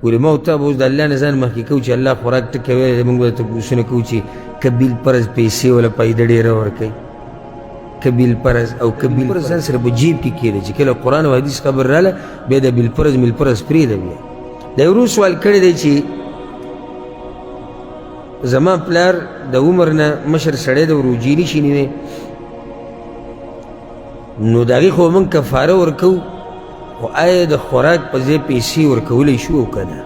ویل ما او تا به اوس د الله نه ځان مخکې کوو چې الله خوراک ټکې ویلی دی، موږ به تپوسونه کوو چې که بیل فرض پیسې وله پیده ډېره ورکوي، که بیل فرض او که بیل فرض ځان سره په جیب کې کښېږده چې کله قرآن او حدیث خبر راله بیا د بیل فرض میل فرض پرېږده. بیا د ورو سوال کړی دی چې زما پلار د عمر نه مشر سړی د روجې نشي نیوی، نو د هغې خو موږ کفاره ورکوو، خو آیا د خوراک په ځای پیسې ورکولی شو او که نه؟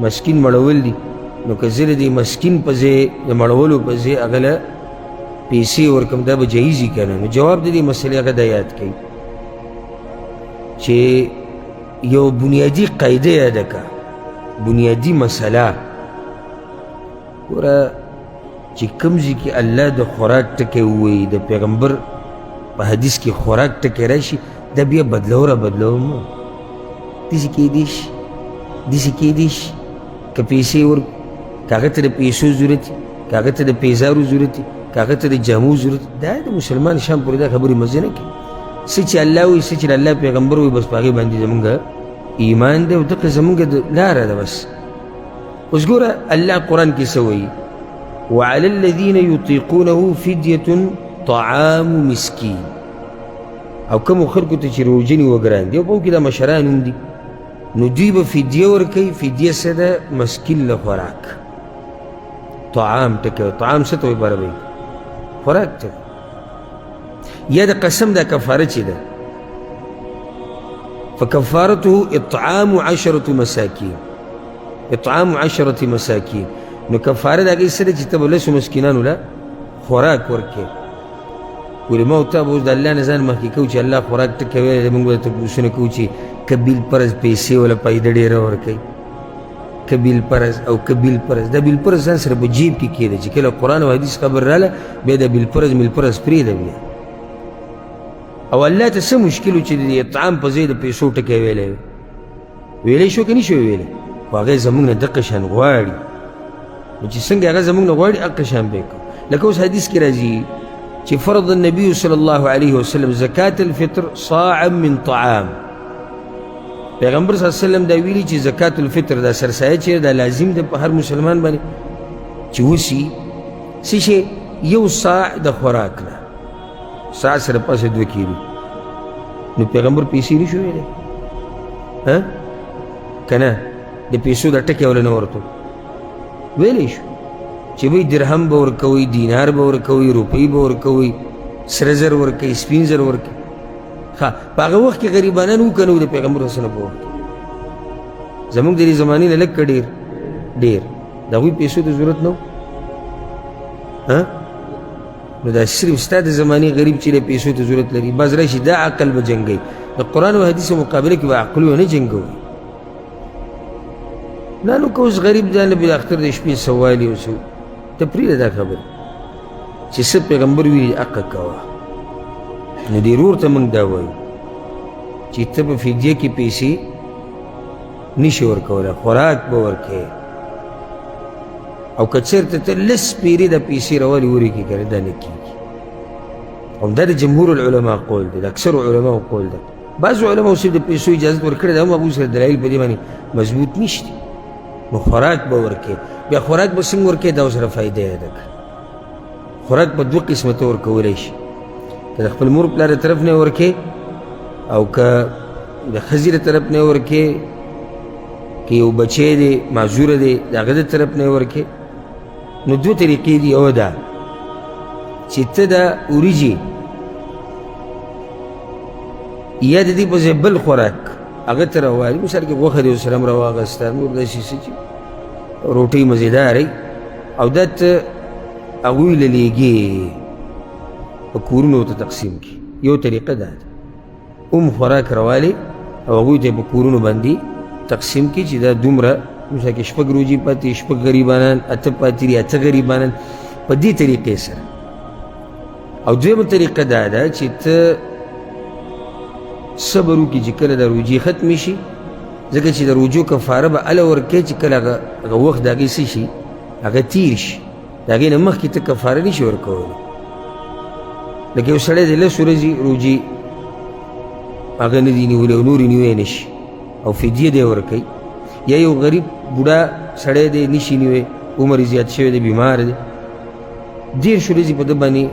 مسکین مړول دي، نو که زه د دې مسکین په ځای د مړولو په ځای هغه له پیسې ورکم دا به جایز وي که نه؟ نو جواب د دې مسلې هغه دا یاد کوي چې یو بنیادي قاعده یاده که، بنیادي مسله. ګوره چې کوم ځای کې الله د خوراک ټکی ووایي، د پیغمبر په حدیث کې خوراک ټکی راشي، دا بیا بدلو را بدلو مه. داسې کیدی شي داسې کیدی شي که پیسې ورکړو، که هغه ته د پیسو ضرورت وي، که هغه ته د پیزارو ضرورت وي، که هغه ته د جامو ضرورت وي، دا د مسلمان شام پورې دا خبرې مزه نه کوي. څه چې الله وایي، څه چې د الله پیغمبر وایي، بس په هغې باندې زمونږ ایمان دی او دغه زمونږ لاره ده بس. اوس ګوره الله قرآن کې څه وایي؟ وعلى الذين يطيقونه فدية طعام مسكين. او کومو خلکو ته چې روژه نیول ګران دي او په کې دا مشران هم دي، نو دوی به فدیه ورکوي. فدیه څه ده؟ مسکین له خوراک. طعام ټکی، طعام څه ته وایي باره بهی؟ خوراک ته. یا د قسم دا کفاره چې ده، فکفارته اطعام 10 مساکین. اطعام 10 مساکین. نو کفاره د هغې څه ده چې ته به 10 مسکینانو له خوراک ورکوې. ویل ما او تا به اوس د الله نه ځان مخکې کوو چې الله خوراک ټکی ویلی دی، موږ به تپوسونه کوو چې که بیل فرض پیسې وله پیده ډېره ورکوي، که بیل فرض او که بیل فرض. دا بیل فرض ځان سره په جیب کې کښېږده چې کله قرآن او حدیث خبر راله بیا د بیل فرض میل فرض پرېږده. بیا او الله ته څه مشکل و چې د اطعام په ځای د پیسو ټکی ویلی وي؟ ویلی شو که نه شو ویلی؟ خو هغه زموږ نه دقه شان غواړي، نو چې څنګه هغه زموږ نه غواړي هغه شان به یې کوو. لکه اوس حدیث کې راځي چې فرض النبي صلی الله علیه وسلم زکات الفطر صاعا من طعام. پیغمبر صلی الله علیه وسلم دا ویلي چې زکات الفطر دا سرسایه چې دا لازم ده په هر مسلمان باندې چې وسي څه شی؟ یو صاع د خوراک نه. صاع سره پاسه 2 کیلو. نو پیغمبر پیسې نه شو ویلی؟ که نه؟ د پیسو دا ټکی وله نه ورته ویلی شو چې وایي درهم به ورکوئ، دینار به ورکوئ، روپۍ به ورکوئ، سره زر ورکوئ، سپین زر ورکوئ. ښه په هغه وخت کې غریبانان وو که نه وو د پیغمبر صلی الله علیه وسلم په وخت کې؟ زموږ د دې زمانې نه لږ که ډېر د هغوی پیسو ته ضرورت نه و. نو دا صرف ستا د زمانې غریب چې د پیسو ته ضرورت لري، بعض راشي دا عقل به جنګوي. د قرآن او حدیث مقابله کې به عقل ونه جنګوي. نه نو که اوس غریب ځان له بالاخره د شپې سوالي او څه ته پرېږده دا خبره چې څه پیغمبر ویلي حقه کوه. نو دې ورور ته موږ دا وایو چې ته په فدیه کې پیسې نشي ورکولی، خوراک به ورکوې. او که چېرته ته 10 پیرې د پیسې راولې ورکړي که نه، دا نه کېږي. همدا د جمهور العلما قول دی، د اکثرو علماو قول دی. بعضو علماو صرف د پیسو اجازت ورکړې ده، هم هغوی سره دلایل په دې باندې مضبوط نشته. نو خوراک به ورکوې. بیا خوراک به څنګه ورکوې؟ دا ورسره فایده یاده کړه. خوراک په 2 قسمه ته ورکولی شي، که د خپل مور پلار د طرف نه ورکوې او که د ښځې د طرف نه ورکوې، که یو بچی دی معذوره دی د هغه د طرف نه ورکوې. نو 2 طریقې دي. یو ده چې ته د وریجې یا د دې په ځای بل خوراک هغه ته راوالي، مثال کې غوښه دې ورسره هم راواغسته، نور داسې څه چې روټۍ مزېدارې، او دا ته هغوی له لیږې په کورونو ته تقسیم کړي. یو طریقه دا ده خوراک راوالي او هغوی ته په کورونو باندې تقسیم کړي چې دا دومره مثال کې 6 روجې پاتې، 6 غریبانان، 8 پاتې دي، 8 غریبانان په دې طریقې سره. او دویمه طریقه دا ده چې ته صبر وکړي چې کله د روجې ختمې شي، ځکه چې د روجو کفاره به هله ورکوې چې کله هغه وخت د هغې څه شي، هغه تیر شي. د هغې نه مخکې ته کفاره نه شي ورکولی. لکه یو سړی د 10 ورځې روجې هغه نه دي نیولې او نورې نیوی نه شي او فدیه دی ورکوي، یا یو غریب بوډا سړی دی نشي نیوی عمر یې زیات شوی دی بیمار دی 10 ورځې په ده باندې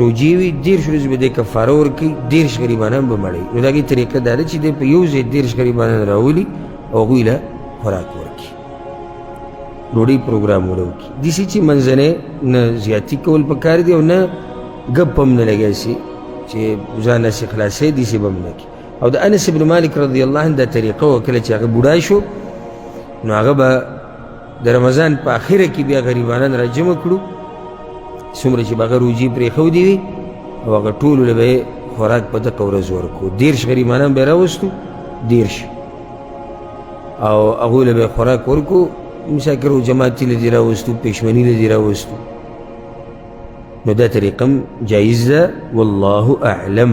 روجې وي 10 ورځې به دی کفاره ورکوي 10 غریبانان به مړوي نو د هغې طریقه دا ده چې دی په یو ځای 10 غریبانان راولي او هغوی له خوراک ورکړي ډوډۍ پروګرام ونه وکړي داسې چې منځنی نه زیاتي کول پکار دي او نه ګپ هم نه لګی سي چې ځان هسې خلاصوي داسې به هم نه کړي او د انس بن مالک رضی الله عنه دا طریقه وه کله چې هغه بوډا شو نو هغه به د رمضان په اخره کې بیا غریبانان را جمع کړو څومره چې به هغه روجې پرېښودې وي او هغه ټولو له به یې خوراک په دغه ورځ ورکړو 10 غریبانان به یې راوستو 10 او هغوی له به یې خوراک ورکړو مساکرو جماعتي له دې راوستو پېشمني له دې راوستو نو دا طریقه هم جایز ده والله اعلم